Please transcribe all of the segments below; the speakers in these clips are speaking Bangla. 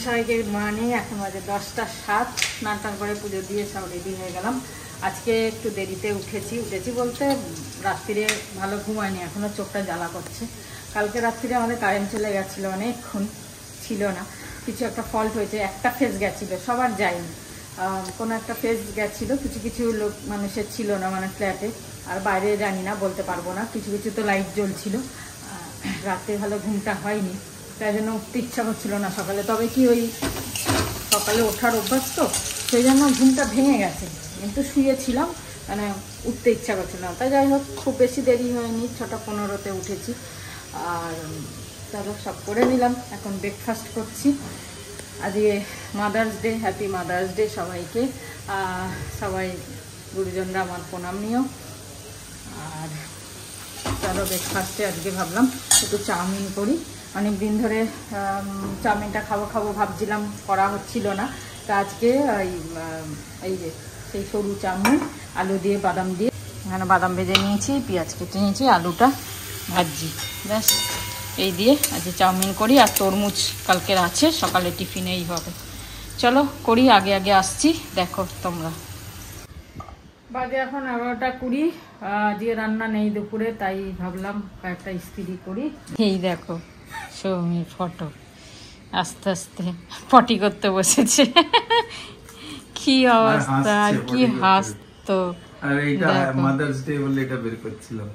সবাইকে গুড মর্নিং। এখন বাজে 10টা 7। স্নান টান করে পুজো দিয়ে সব রেডি হয়ে গেলাম। আজকে একটু দেরিতে উঠেছি বলতে রাত্রিরে ভালো ঘুমায়নি, এখনও চোখটা জ্বালা করছে। কালকে রাত্রিরে আমাদের কারেন্ট চলে গেছিলো, অনেকক্ষণ ছিল না। কিছু একটা ফল্ট হয়েছে, একটা ফেজ গেছিলো, সবার যায়নি, কোনো একটা ফেজ গেছিলো। কিছু লোক মানুষের ছিল না, মানে ফ্ল্যাটে। আর বাইরে জানি না, বলতে পারবো না। কিছু তো লাইট জ্বলছিল। রাতে ভালো ঘুমটা হয়নি, তাই জন্য উঠতে ইচ্ছা করছিল না সকালে। তবে কি ওই সকালে ওঠার অভ্যাস তো, সেই জন্য ঘুমটা ভেঙে গেছে, কিন্তু শুয়েছিলাম, মানে উঠতে ইচ্ছা করছিল না। তাই যাই হোক, খুব বেশি দেরি হয়নি, 6টা 15-তে উঠেছি। আর তারপর সব করে নিলাম। এখন ব্রেকফাস্ট করছি। আজকে mother's day, happy mother's day সবাইকে। সবাই গুরুজনরা আমার প্রণাম নিও। আর চলো ব্রেকফাস্টে আজকে ভাবলাম একটু চাউমিন করি। অনেক দিন ধরে চাউমিনটা খাবো ভাবছিলাম, করা হচ্ছিল না। তা আজকে এই যে সেই সরু চাউমিন, আলু দিয়ে বাদাম দিয়ে, এখানে বাদাম ভেজে নিয়েছি, পেঁয়াজ কেটে নিয়েছি, আলুটা ভাজি, ব্যাস এই দিয়ে আজকে চাউমিন করি। আর তরমুজ কালকের আছে, সকালে টিফিনেই হবে। চলো করি, আগে আসছি, দেখো তোমরা। বাজে এখন 11টা 20। দিয়ে রান্না নেই দুপুরে, তাই ভাবলাম কয়েকটা ইস্ত্রি করি। এই দেখো সৌমির ফটো, আস্তে আস্তে পটি করতে বসেছে। কি অবস্থা, কি হাসতো। আর এইটা মাদার্স ডে বলে এটা বের করছিলাম।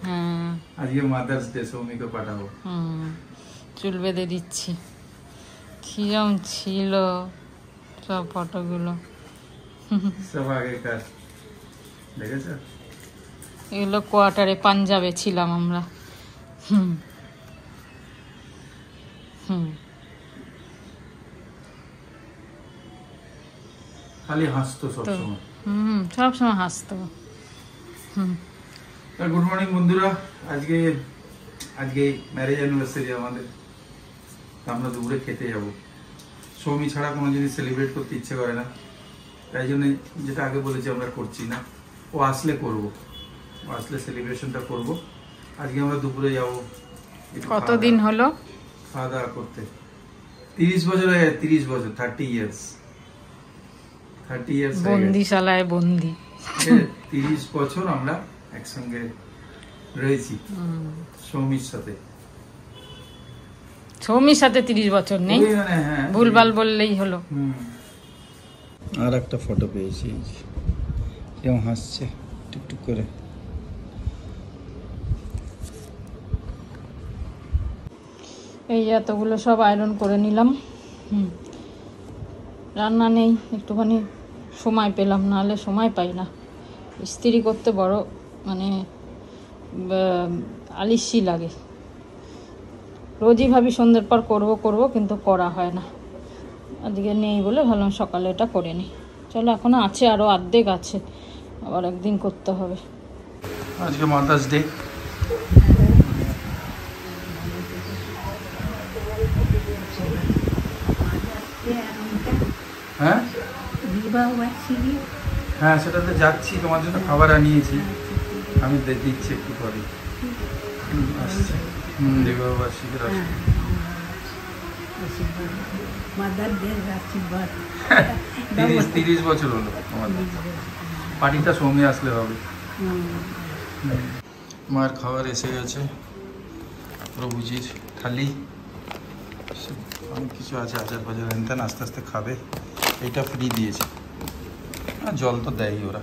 আজকে মাদার্স ডে, সৌমিকে পাঠাবো। চুল বেঁধে দিচ্ছি। কিরম ছিল সব ফটোগুলো, সব আগেকার, দেখেছো? এগুলো কোয়ার্টারে পাঞ্জাবে ছিলাম আমরা। খালি হাসতো সবসময়। সবসময় হাসতো। গুড মর্নিং বন্ধুরা। আজকে ম্যারেজ অ্যানিভার্সারি আমাদের। আমরা দুপুরে খেতে যাব। সৌমি ছাড়া কোনো জিনিস সেলিব্রেট করতে ইচ্ছে করে না, তাই জন্য যেটা আগে বলেছি আমরা করছি না। ও আসলে করব, ও আসলে সেলিব্রেশনটা করব। আজকে আমরা দুপুরে যাব। কতদিন হলো খাওয়া দাওয়া করতে? 30 বছর হয়ে গেছে। 30 বছর, 30 ইয়ার্স বন্দিশালায় বন্দি। 30 বছর আমরা একসঙ্গে রয়েছি সৌমির সাথে। 30 বছর নেই, ভুলভাল বললেই হলো। আর একটা ফটো পেয়েছি, কেমন হাসছে টুকটুক করে। এই এতগুলো সব আয়রন করে নিলাম। রান্না নেই, একটুখানি সময় পেলাম, নাহলে সময় পাই না। ইস্ত্রি করতে বড় মানে আলিস্যি লাগে। রোজই ভাবি সন্ধ্যের পর করব, কিন্তু করা হয় না। আজকে নেই বলে ভাবলাম সকালে এটা করে নিই। চলো, এখনো আছে, আরও অর্ধেক আছে, আবার একদিন করতে হবে। আজকে মাদার্স ডে। হ্যাঁ, সেটাতে যাচ্ছি, তোমার জন্য খাবার আনিয়েছি আমি, দিচ্ছি একটু পরে। আসছে বিবাহবার্ষিকীর আশীর্বাদ। 30 বছর হলো আমাদের। পার্টিটা সৌমি আসলে হবে। মার খাবার এসে গেছে, প্রভুজির থালি, অনেক কিছু আছে, আচার ফাচার এনতেন, আস্তে আস্তে খাবে। এইটা ফ্রি দিয়েছে, আর জল তো দেয়ই ওরা।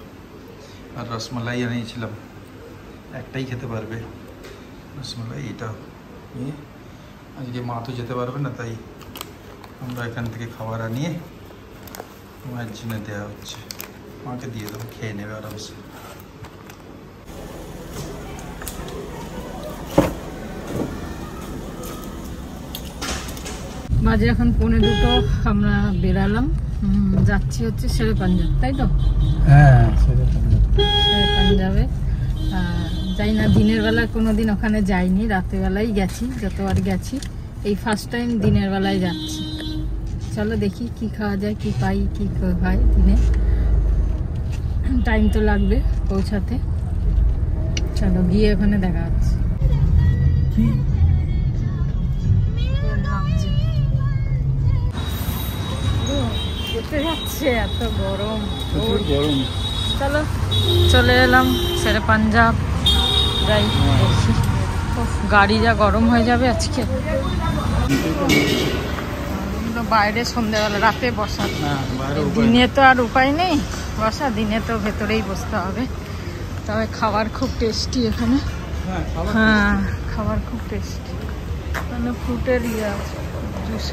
আর রসমালাই আনিয়েছিলাম, একটাই খেতে পারবে রসমালাই। এটা নিয়ে আজকে মা তো যেতে পারবে না, তাই আমরা এখান থেকে খাবার আনিয়ে মায়ের জন্য দেওয়া হচ্ছে। মাকে দিয়ে দেবো, খেয়ে নেবে আরামসে। বাজে এখন 1:45। আমরা বেরালাম, যাচ্ছি হচ্ছে শেরে পাঞ্জাব, তাই তো? হ্যাঁ, শেরে পাঞ্জাবে। যাই না, দিনের বেলায় কোনোদিন ওখানে যাইনি, রাতের বেলায় গেছি, যতবার গেছি। এই ফার্স্ট টাইম দিনের বেলায় যাচ্ছি। চলো দেখি কি খাওয়া যায়, কি পাই, কি হয় দিনে। টাইম তো লাগবে পৌঁছাতে। চলো গিয়ে ওখানে দেখা হচ্ছে। লাগছে, এত গরম। প্রচুর গরম। চলো চলে এলাম শেরে পাঞ্জাব, যাই দেখি। গাড়ি যা গরম হয়ে যাবে আজকে। বাইরে সন্ধ্যাবেলা রাতে বসা, দিনে তো আর উপায় নেই বসা, দিনে তো ভেতরেই বসতে হবে। তবে খাবার খুব টেস্টি এখানে। হ্যাঁ খাবার খুব টেস্টি, মানে ফ্রুটের ইয়ে আছে, জুস।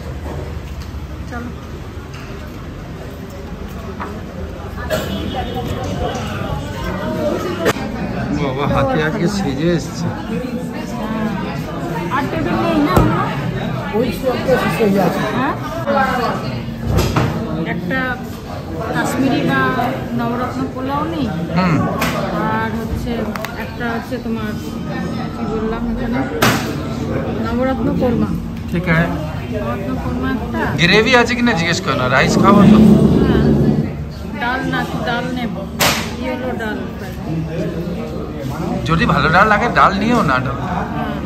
চলো বাবা হাতে আজকে সেজে এসছে। আর টেবিল নেই না? হ্যাঁ একটা কাশ্মীরি বা নবরত্ন পোলাও নেই, আর হচ্ছে একটা হচ্ছে তোমার কি বললাম এখানে নবরত্ন কোরমা। ঠিক আছে, নবরত্ন কোরমা একটা। গ্রেভি আছে কিনা জিজ্ঞেস করো না, রাইস খাবো তো। হ্যাঁ ডাল না, ডাল নেব, কি হলো ডাল। যদি ভালো ডাল লাগে ডাল নিও না। হ্যাঁ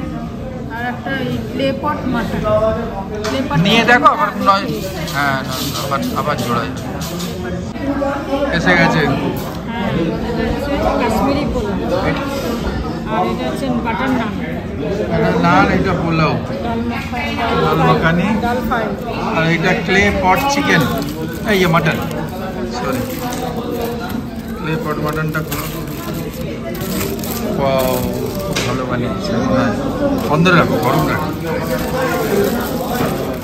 আর একটা ক্লে পট মাটন, ক্লে পট নিয়ে দেখো আবার নয়। হ্যাঁ আবার জোড়ায় এসে গেছে। হ্যাঁ এটা হচ্ছে কাশ্মীরি পোলাও, আর এটা হচ্ছে বাটার নান। নান, এটা পোলাও, ডাল মাখানি, ডাল ফ্রাই, আর এটা ক্লে পট চিকেন, এই মাটন, সরি ক্লে পট মাটনটা ভালো বানিয়েছে। বন্ধ রাখো, গরম রাখো।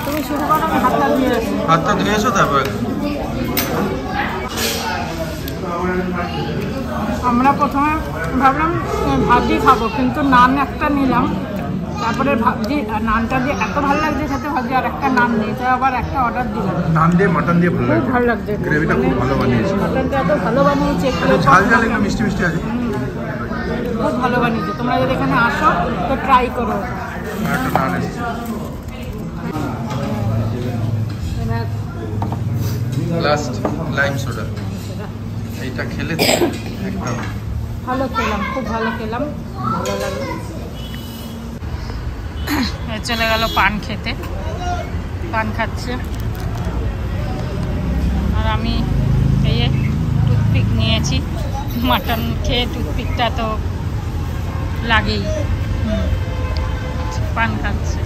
তুমি শুরু করো, আমি হাতটা ধুয়ে আসি। হাতটা ধুয়ে এসো তারপর। আমরা প্রথমে ভাবলাম ভাজি খাবো, কিন্তু নান একটা নিলাম, তারপরে ভাজি নানটা দিয়ে এত ভালো লাগছে সাথে ভাজি, আর একটা নান নেই, তো আবার একটা অর্ডার দিলাম। নান দিয়ে মাটন দিয়ে ভালো খুব লাগে, ভালো লাগছে, গ্রেভিটা খুব ভালো বানিয়েছে, মাটনটা এত ভালো বানিয়েছে, ঝাল ঝাল একটু মিষ্টি মিষ্টি আছে, খুব ভালো বানিয়েছে। তোমরা যদি এখানে আসো তো ট্রাই করো। একটা নান এসেছে। লাস্ট লাইম সোডা, এইটা খেলে একদম ভালো খেলাম, খুব ভালো খেলাম, ভালো লাগলো। চলে গেল পান খেতে, পান খাচ্ছে, আর আমি এই টুথপিক নিয়েছি। মাটন খেয়ে টুথপিকটা তো লাগেই। পান খাচ্ছে,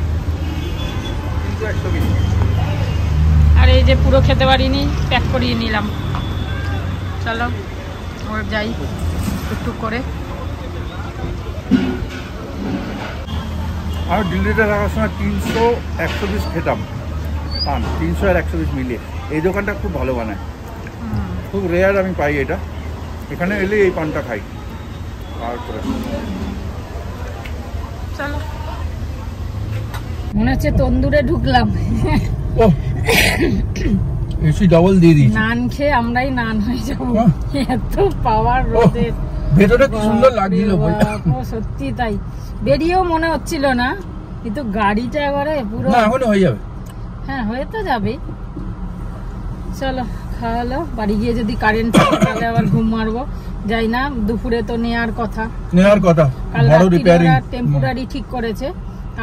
আর এই যে পুরো খেতে পারিনি, প্যাক করিয়ে নিলাম। চলো ওর যাই একটু করে। আমি দিল্লিতে থাকার সময় 300-120 খেতাম পান, 300 আর 120 মিলিয়ে। এই দোকানটা খুব ভালো বানায়, খুব রেয়ার আমি পাই এটা, এখানে এলে এই পানটা খাই। তারপরে চলো, মনে হচ্ছে তন্দুরে ঢুকলাম। এসি ডবল দিয়ে দিয়েছি। নান খেয়ে আমরাই নান হয়ে যাবো, এত পাওয়ার রোদের। ভেতরটা কি সুন্দর লাগছিল, সত্যি তাই। বেরিয়েও মনে হচ্ছিল না, কিন্তু গাড়িটা এবারে পুরো এখন হয়ে যাবে। হ্যাঁ হয়ে তো যাবে। চলো খাওয়ালো, বাড়ি গিয়ে যদি কারেন্ট থাকে তাহলে আবার ঘুম মারবো। যাই না, দুপুরে তো নেওয়ার কথা, কাল রাত্রি টেম্পোরারি ঠিক করেছে,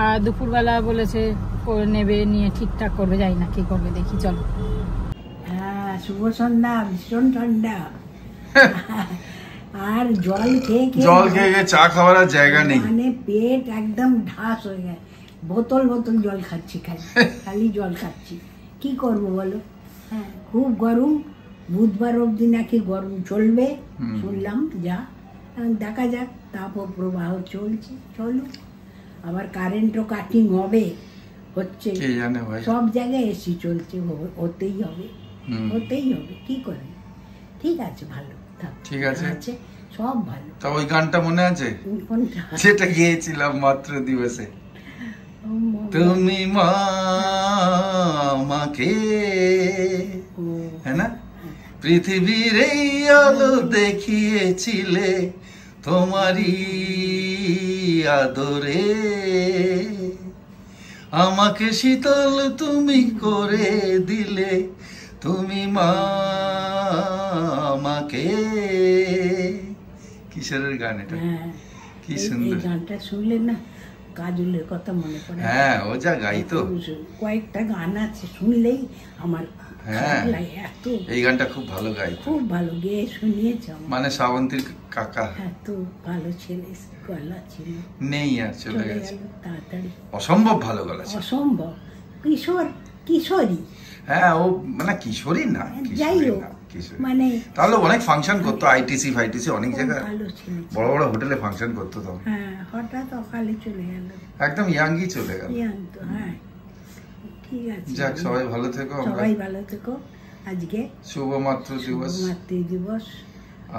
আর দুপুরবেলা বলেছে করে নেবে, নিয়ে ঠিকঠাক করবে, যাই না কি করবে দেখি। চলো। হ্যাঁ শুভ সন্ধ্যা, ভীষণ ঠান্ডা। আর জল খেয়ে খেয়ে চা খাওয়ার আর জায়গা নেই, মানে পেট একদম ঢাস হয়ে গেছে। বোতল বোতল জল খাচ্ছি, খালি জল খাচ্ছি, কি করব বলো। হ্যাঁ খুব গরম, বুধবার অবধি নাকি গরম চলবে শুনলাম, যা দেখা যাক, তাপপ্রবাহ চলছে। চলো, আবার কারেন্টও কাটিং হবে, হচ্ছে সব জায়গায় এসি চলছে, হতেই হবে, হতেই হবে, কি করে। ঠিক আছে, ভালো ঠিক আছে, সব ভালো। তা ওই গানটা মনে আছে যেটা গিয়েছিলাম মাত্র দিবসে, তুমি মা আমাকে, হ্যাঁ না, পৃথিবীর এই আলো দেখিয়েছিলে তোমারই আদরে, আমাকে শীতল তুমি করে দিলে, তুমি মা আমাকে। কিশোরের গান এটা, কি সুন্দর গানটা শুনলে না কাজলের কথা মনে পড়ে। হ্যাঁ ও যা গাইতো, কয়েকটা গান আছে শুনলেই আমার হ্যাঁ ভালো লাগে, এত এই গানটা খুব ভালো গাই খুব ভালো গেয়ে শুনিয়েছ আমার। মানে শ্রাবন্তীর কাকা এত ভালো ছেলে, গলা ছিল, নেই আর চলে চলে গেছে। গেল তাড়াতাড়ি। অসম্ভব ভালো গলা ছিল। অসম্ভব কিশোরী। হ্যাঁ ও মানে কিশোরী না, যাই কিশোরী হোক, না, কিশোরী। মানে তাহলে অনেক ফাংশন করতো, আইটিসি ফাইটিসি অনেক খুব জায়গায় ভালো ছেলে ছিল। বড় বড় হোটেলে ফাংশন করতো তখন। হ্যাঁ, হঠাৎ অকালে চলে গেল। একদম ইয়াঙ্গই চলে গেল। তো হ্যাঁ, ঠিক আছে। যাক, সবাই ভালো থেকো। আমরা সবাই ভালো থেকো। আজকে শুভ মাতৃ দিবস, মাতৃ দিবস,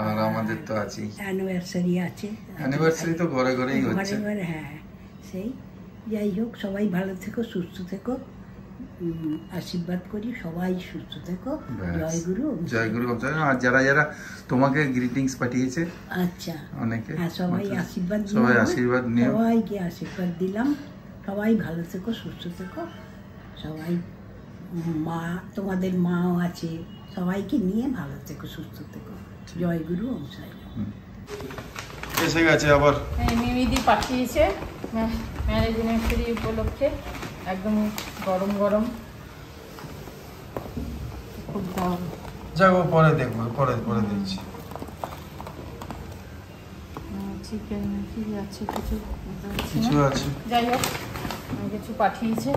আর আমাদের তো আছেই অ্যানিভার্সারি আছে। অ্যানিভার্সারি, তো ঘরে ঘরেই হচ্ছে। ঘরে ঘরে, হ্যাঁ সেই। যাই হোক, সবাই ভালো থেকো, সুস্থ থেকো, আশীর্বাদ করি সবাই সুস্থ থেকো। জয় গুরু। জয় গুরু। আর যারা যারা তোমাকে গ্রিটিংস পাঠিয়েছে, আচ্ছা, অনেকে, হ্যাঁ সবাই আশীর্বাদ দিও। সবাই আশীর্বাদ নিও। সবাইকে আশীর্বাদ দিলাম। সবাই ভালো থেকো, সুস্থ থেকো। সবাই, মা, তোমাদের মাও আছে, সবাইকে নিয়ে ভালো থেকো, সুস্থ থেকো। জয় গুরু। ওম সাই রাম। এসে গেছে আবার। মিমিদি পাঠিয়েছে ম্যারেজ অ্যানিভার্সারি উপলক্ষে, একদম গরম গরম, খুব গরম। যাবো পরে দেখবো, পরে পরে দেখছি। চিকেন কি আছে, কিছু কিছু আছে, যাই হোক কিছু পাঠিয়েছে,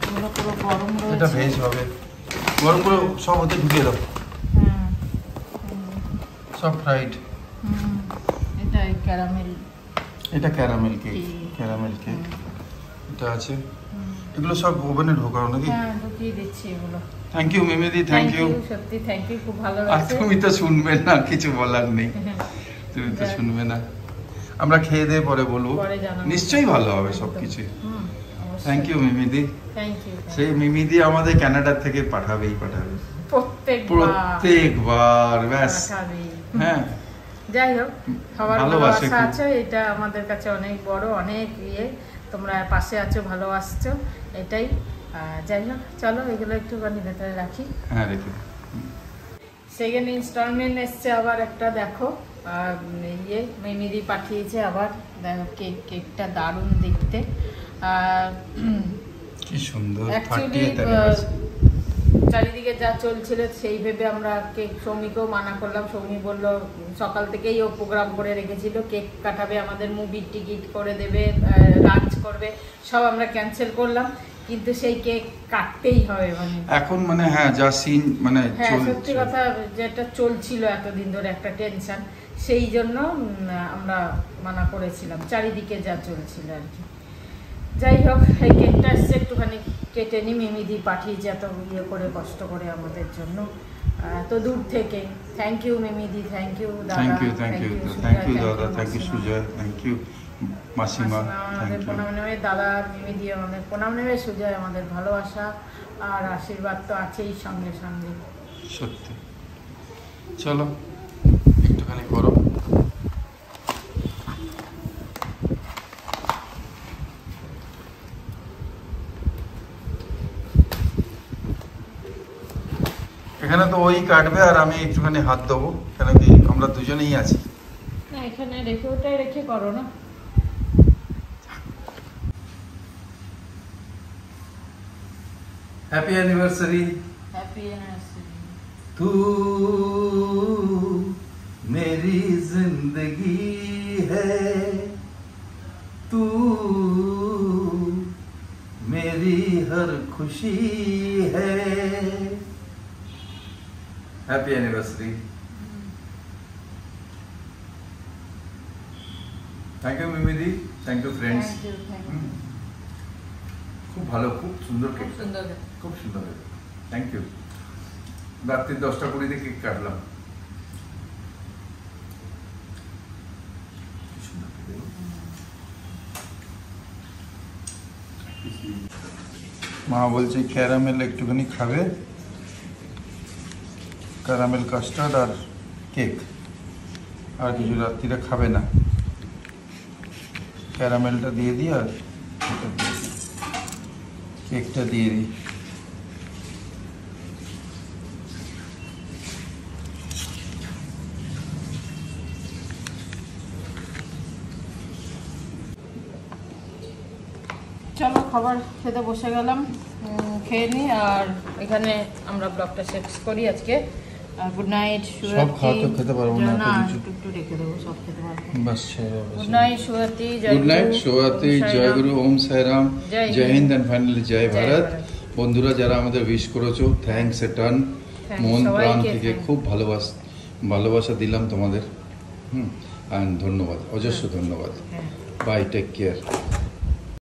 এগুলো পুরো গরম এটা রয়েছে। ভেজ হবে। গরম করে সব হতে ঢুকিয়ে দাও, হ্যাঁ, সব ফ্রাইড। এটা ক্যারামেল, এটা ক্যারামেল কেক, ক্যারামেল কেক এটা আছে। এগুলো সব ওভেনে ঢোকাও নাকি? হ্যাঁ ঢুকিয়ে দিচ্ছি এগুলো। থ্যাংক ইউ মিমিদি, থ্যাংক ইউ। সত্যি থ্যাংক ইউ, খুব ভালো আর লাগছে। তুমি তো শুনবে না, কিছু বলার নেই, তুমি তো শুনবে না। আমরা খেয়ে দিয়ে পরে বলবো, পরে জানাবো। নিশ্চয়ই ভালো হবে সবকিছু। থ্যাংক ইউ মিমিদি। Thank you. সেই মিমিদি আমাদের কানাডার থেকে পাঠাবেই পাঠাবে, প্রত্যেকবার ব্যাস। পাঠাবে। হ্যাঁ, যাই হোক, সবার ভালোবাসে ভালোবাসা খুব। আছে, এটা আমাদের কাছে অনেক বড়, অনেক তোমরা পাশে আছো, ভালোবাসছো, এটাই। যাই হোক, চলো এগুলো একটুখানি ভেতরে রাখি। হ্যাঁ রেখে। সেকেন্ড ইনস্টলমেন্ট এসছে আবার একটা, দেখো মিমিদি পাঠিয়েছে আবার, দেখো কেকটা দারুণ দেখতে। কি সুন্দর। অ্যাকচুয়ালি চারিদিকে যা চলছিল সেই ভেবে আমরা কেক, সৌমিকেও মানা করলাম। সৌমি বলল, সকাল থেকেই ও প্রোগ্রাম করে রেখেছিল, কেক কাটাবে, আমাদের মুভির টিকিট করে দেবে, লাঞ্চ করবে, সব আমরা ক্যান্সেল করলাম। কিন্তু সেই কেক কাটতেই হবে, মানে এখন মানে হ্যাঁ যা সিন মানে হ্যাঁ সত্যি কথা, যেটা চলছিল এতদিন ধরে একটা টেনশন, সেই জন্য আমরা মানা করেছিলাম, চারিদিকে যা চলছিল আর কি। যাই হোক, এই কেকটা এসছে, একটুখানি কেটে নি। মিমিদি পাঠিয়েছে এত করে, কষ্ট করে আমাদের জন্য, তো দূর থেকে। থ্যাংক ইউ মিমিদি, থ্যাংক ইউ দাদা, thank you, thank you, thank you দাদা, thank you Sujoy, thank you মাসিমা, আমাদের থ্যাংক ইউ। প্রণাম নেবে দাদা, মিমিদি আমাদের প্রণাম নেবে, সুজয় আমাদের ভালোবাসা আর আশীর্বাদ তো আছেই সঙ্গে সঙ্গে। সত্যি। চলো একটুখানি করো। এখানে তো ওই কাটবে আর আমি একটুখানি হাত দেবো, কেন কি আমরা দুজনেই আছি। না, এখানে রেখে, ওটাই রেখে করো না। Happy anniversary. Happy anniversary. तू मेरी जिंदगी है, तू मेरी हर खुशी है। Happy anniversary. थैंक यू मिमिदी, thank you friends. Thank you, thank you. খুব ভালো, খুব সুন্দর খুব কেক, সুন্দর। খুব সুন্দর। Thank you. রাত্রি 10টা-20 কেক কাটলাম। মা বলছে ক্যারামেল একটুখানি খাবে, ক্যারামেল কাস্টার্ড আর কেক, আর কিছু রাত্রিরে খাবে না। ক্যারামেলটা দিয়ে দিই আর কেকটা দিয়ে দিই। চলো খাবার খেতে বসে গেলাম, খেয়ে নিই আর এখানে আমরা ব্লগটা শেষ করি আজকে। Good night. সব খাওয়া তো খেতে পারবো না, না, কিছু একটু রেখে দেবো, সব খেতে পারবো। বাস good night Swati, good night Swati, জয় গুরু, ওম সাইরাম, জয় হিন্দ এন্ড ফাইনালি জয় ভারত। বন্ধুরা যারা আমাদের উইশ করেছো, থ্যাঙ্কস এ টন, মন প্রাণ থেকে খুব ভালোবাসা দিলাম তোমাদের। অ্যান্ড ধন্যবাদ, অজস্র ধন্যবাদ। Bye, take care.